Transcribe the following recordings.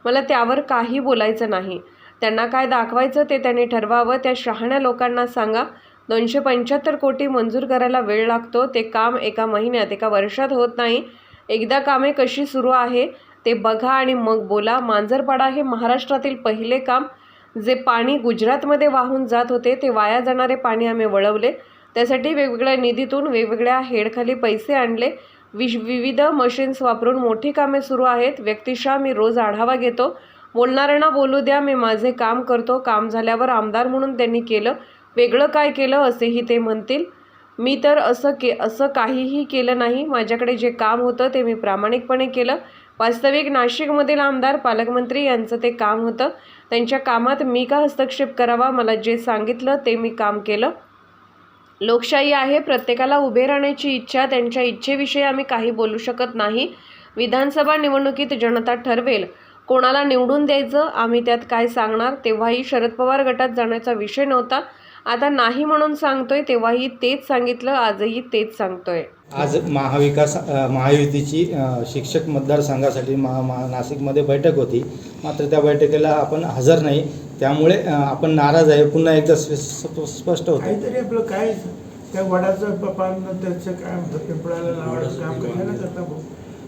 मला त्यावर काही बोलायचं नाही. त्यांना काय दाखवायचं ते त्यांनी ठरवावं. त्या शहाण्या लोकांना सांगा 275 कोटी मंजूर करायला वेळ लागतो. ते काम एका महिन्यात एका वर्षात होत नाही. एकदा कामे कशी सुरू आहे ते बघा आणि मग बोला. मांजरपाडा हे महाराष्ट्रातील पहिले काम. जे पाणी गुजरातमध्ये वाहून जात होते ते वाया जाणारे पाणी आम्ही वळवले. त्यासाठी वेगवेगळ्या निधीतून वेगवेगळ्या हेडखाली पैसे आणले. विविध मशीन्स वापरून मोठी कामे सुरू आहेत. व्यक्तिशः मी रोज आढावा घेतो. बोलणाऱ्यांना बोलू द्या. मी माझे काम करतो. काम झाल्यावर आमदार म्हणून त्यांनी केलं, वेगळं काय केलं असेही ते म्हणतील. मी तर असं काहीही केलं नाही. माझ्याकडे जे काम होतं ते मी प्रामाणिकपणे केलं. वास्तविक नाशिकमधील आमदार पालकमंत्री यांचं ते काम होतं. त्यांच्या कामात मी का हस्तक्षेप करावा? मला जे सांगितलं ते मी काम केलं. लोकशाही आहे. प्रत्येकाला उभे राहण्याची इच्छा. त्यांच्या इच्छेविषयी आम्ही काही बोलू शकत नाही. विधानसभा निवडणुकीत जनता ठरवेल कोणाला निवडून द्यायचं. आम्ही त्यात काय सांगणार. तेव्हाही शरद पवार गटात जाण्याचा विषय नव्हता. आता नाही म्हणून सांगतोय. तेव्हाही तेच सांगितलं, आजही तेच सांगतोय. आज महायुतीची शिक्षक मतदारसंघासाठी नाशिकमध्ये बैठक होती. मात्र त्या बैठकीला आपण हजर नाही. त्यामुळे आपण नाराज आहे. पुन्हा एकदा स्पष्ट होतं काहीतरी आपलं काय त्या वडाचं पप्पांना त्याचं काय म्हणतात पिंपळाला लावायचं काम कशाला करता भाऊ.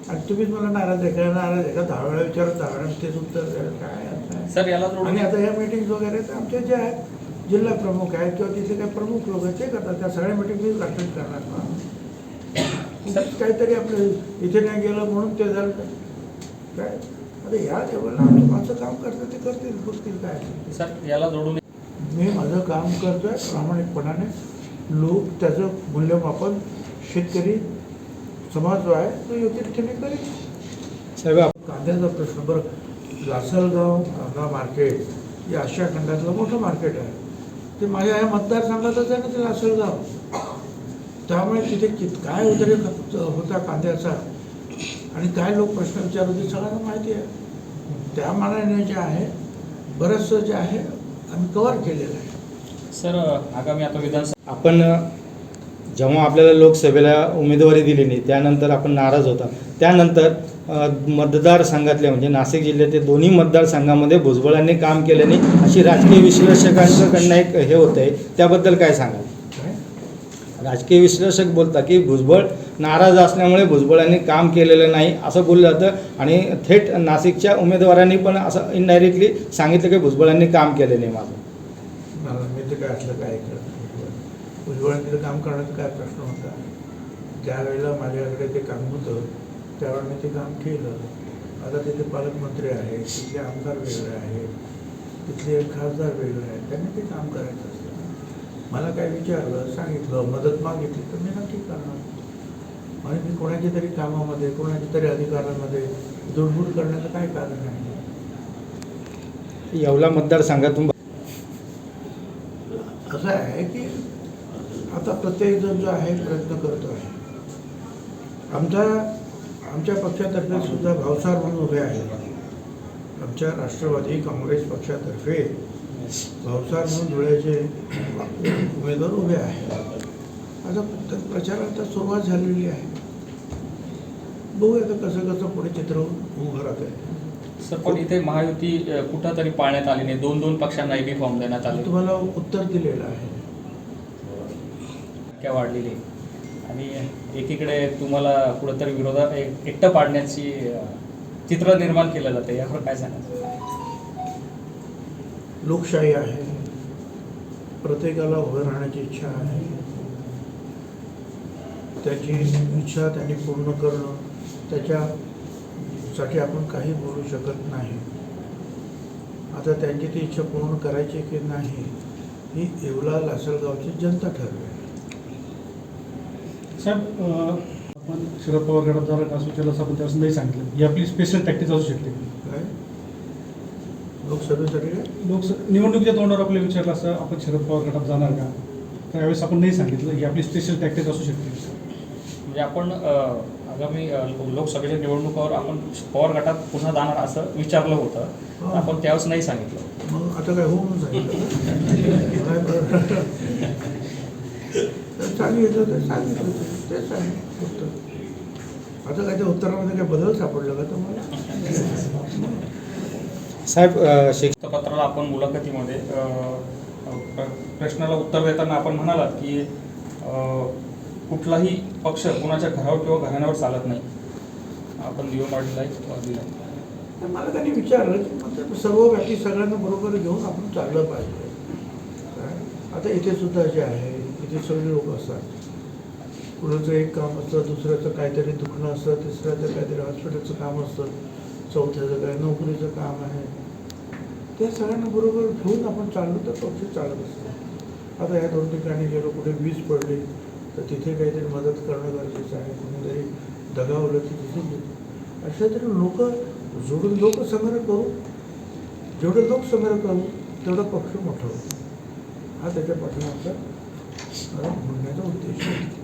आणि तुम्हीच मला नाराज आहे का नाराज आहे का 10 वेळा विचारत 10 वेळा तेच उत्तर काय आता सर याला आणि आता ह्या मीटिंग्स वगैरे तर आमच्या ज्या आहेत जिल्हा प्रमुख आहेत किंवा तिथे काही प्रमुख लोक आहेत ते करतात. त्या सगळ्या मीटिंग अटेंड करणार ना. काहीतरी आपलं इथे नाही गेलं म्हणून ते झालं काय. आता या लेवलला आमची माणसं काम करतात ते करतील बघतील काय. सर याला जोडून मी माझं काम करतोय प्रामाणिकपणाने. लोक त्याचं मूल्यमापन शेतकरी समाज जो आहे तो योग्य रीतीने करेल. साहेब कांद्याचा प्रश्न बरं. लासलगाव कांदा मार्केट हे आशिया खंडातलं मोठं मार्केट आहे. ते माझ्या या मतदारसंघातच आहे ना ते लासलगाव. त्यामुळे तिथे काय उद्रेक होता कांद्याचा आणि काय लोक प्रश्न विचारत होते सगळ्यांना माहिती आहे. त्या मानाने जे आहे बरंचसं जे आहे आम्ही कव्हर केलेलं आहे. सर आगामी आता विधानसभा आपण जेव्हा आपल्याला लोकसभेला उमेदवारी दिली नाही त्यानंतर आपण नाराज होता. त्यानंतर मतदारसंघातल्या म्हणजे नाशिक जिल्ह्यातील दोन्ही मतदारसंघामध्ये भुजबळांनी काम केलं नाही अशी राजकीय विश्लेषकांकडनं एक हे होतं आहे. त्याबद्दल काय सांगाल? राजकीय विश्लेषक बोलतात की भुजबळ नाराज असल्यामुळे भुजबळांनी काम केलेलं नाही असं बोललं जातं. आणि थेट नाशिकच्या उमेदवारांनी पण असं इनडायरेक्टली सांगितलं की भुजबळांनी काम केलं नाही. मला मी तर काय असलं काय करत भुजबळांनी काम करण्याचा काय प्रश्न होता. त्यावेळेला माझ्याकडे ते काम होतं त्यावेळेला मी ते काम केलं. आता तिथे पालकमंत्री आहेत, तिथले आमदार वेगळे आहेत, तिथले खासदार वेगळे आहेत. त्यांनी ते काम करायचं असतं. मला काय विचारलं सांगितलं मदत मागितली तर मी नक्की करणार. आणि मी कोणाच्या तरी कामामध्ये कोणाच्या तरी अधिकारामध्ये जोडबूड करण्याचं काय कारण आहे. येवला मतदारसंघातून असं आहे की आता प्रत्येकजण जो आहे प्रयत्न करतो आहे. आमच्या पक्षातर्फे सुद्धा भावसार म्हणून उभे आहेत. आमच्या राष्ट्रवादी काँग्रेस पक्षातर्फे भावसार म्हणून धुळ्याचे उमेदवार उभे आहेत. आता प्रचाराला सुरुवात झालेली आहे. बघूया आता कसं कसं पुढे चित्र उभं राहत आहे. सर पण इथे महायुती कुठं तरी पाळण्यात आली नाही. 2 पक्षांना बी फॉर्म देण्यात आले. तुम्हाला उत्तर दिलेलं आहे. क्या वाढलेली आणि एकीकडे तुम्हाला कुठंतरी विरोधात एकटं पाडण्याची चित्र निर्माण केलं जाते. यावर काय सांगायचं? लोकशाही आहे. प्रत्येकाला उभं राहण्याची इच्छा आहे. त्याची इच्छा त्यांनी पूर्ण करणं त्याच्यासाठी आपण काही बोलू शकत नाही. आता त्यांची ती इच्छा पूर्ण करायची की नाही ही येवला लासलगावची जनता ठरवेल. साहेब आपण शरद पवार गटात जाणार का असं केलं असं आपण त्यावेळेस नाही सांगितलं. ही आपली स्पेशल टॅक्टिक्स असू शकते. काय लोकसभेसाठी काय निवडणुकीच्या तोंडावर आपल्याला विचारलं असं आपण शरद पवार गटात जाणार का त्यावेळेस आपण नाही सांगितलं. ही आपली स्पेशल टॅक्टिक्स असू शकते. म्हणजे आपण आगामी लोकसभेच्या निवडणुकावर आपण पवार गटात पुन्हा जाणार असं विचारलं होतं. आपण त्यावेळेस नाही सांगितलं. मग आता काय हो म्हणून सांगितलं सांगितलं ते सांगितलं तेच आहे उत्तर. आता काय त्या उत्तरामध्ये काय बदल सापडलं का तुम्हाला? साहेब पत्राला आपण मुलाखतीमध्ये प्रश्नाला उत्तर देताना आपण म्हणालात की कुठलाही पक्ष कोणाच्या घरावर किंवा घराण्यावर चालत नाही. आपण दिला. तर मला त्यांनी विचारलं की मग ते सर्व व्यक्ती सगळ्यांना बरोबर घेऊन आपण चाललं पाहिजे. काय आता इथे सुद्धा जे आहे इथे सगळे लोक असतात. कुणाचं एक काम असतं, दुसऱ्याचं काहीतरी दुखणं असतं, तिसऱ्याचं काहीतरी हॉस्पिटलचं काम असतं, चौथ्याचं काय नोकरीचं काम आहे. ते सगळ्यांना बरोबर घेऊन आपण चाललो तर पक्ष चालत असतो. आता ह्या 2 ठिकाणी गेलो, कुठे वीज पडली तर तिथे काहीतरी मदत करणं गरजेचं आहे. कोणीतरी दगावलं तर तिथे घेतो. अशा तरी जेवढे लोकसंग्रह करू, जेवढे लोकसंग्रह करू तेवढा पक्ष मोठा होतो. हा त्याच्या पाठीमागचा म्हणण्याचा उद्देश आहे.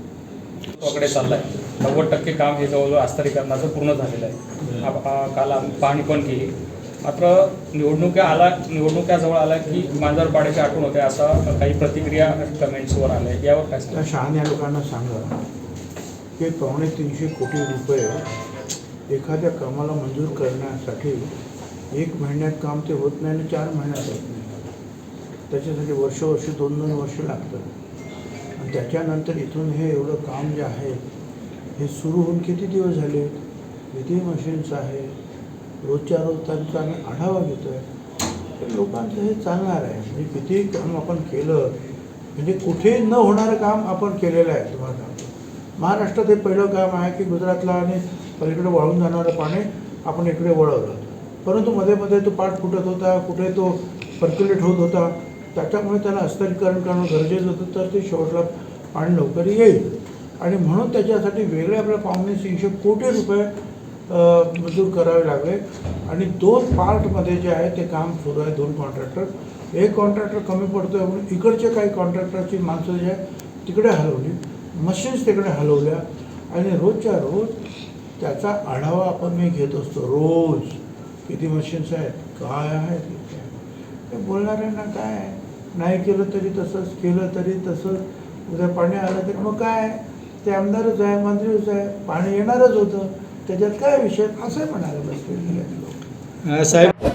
कडे चाललाय 90% काम हे जवळजवळ आस्तरीकरणाचं पूर्ण झालेलं आहे. काल आम्ही पाहणी पण केली. मात्र निवडणुका जवळ आल्या की मांजरपाड्याच्या आठवण होते असं काही प्रतिक्रिया कमेंट्सवर आल्या. यावर काय त्या सांगा? शहाण्या लोकांना सांगा की 250 कोटी रुपये एखाद्या कामाला मंजूर करण्यासाठी 1 महिन्यात काम ते होत नाही आणि 4 महिन्यात होत नाही. त्याच्यासाठी वर्ष 2-2 वर्ष लागतं. आणि त्याच्यानंतर इथून हे एवढं काम जे आहे हे सुरू होऊन किती दिवस झाले, किती मशीन्स आहे, रोजच्या रोज त्यांचा आम्ही आढावा घेतो आहे. तर लोकांचं हे चालणार आहे. म्हणजे कितीही काम आपण केलं म्हणजे कुठेही न होणारं काम आपण केलेलं आहे. तुम्हाला सांगतो महाराष्ट्रात हे पहिलं काम आहे की गुजरातला आणि पलीकडे वाळून जाणारं पाणी आपण इकडे वळवलं. परंतु मध्ये मध्ये तो पाठ फुटत होता, कुठे तो पर्क्युलेट होत होता. त्याच्यामुळे त्याला हस्तांतरण करणं गरजेचं होतं. तर ते शेवटला पाणी लवकर येईल आणि म्हणून त्याच्यासाठी वेगळे आपल्या 250 कोटी रुपये मंजूर करावे लागले. आणि 2 पार्टमध्ये जे आहे ते काम सुरू आहे. 2 कॉन्ट्रॅक्टर, एक कॉन्ट्रॅक्टर कमी पडतो आहे म्हणून इकडचे काही कॉन्ट्रॅक्टरची माणसं जे आहे तिकडे हलवली, मशीन्स तिकडे हलवल्या आणि रोजच्या रोज त्याचा आढावा आपण मी घेत असतो. रोज किती मशीन्स आहेत, काय आहेत, ते बोलणाऱ्यांना काय आहे, नाही केलं तरी तसंच, केलं तरी तसंच. उद्या पाणी आलं तरी मग काय, ते आमदारच आहे, मंत्रीच आहे, पाणी येणारच होतं, त्याच्यात काय विषय असं म्हणायला बसलेले आहेत लोक. साहेब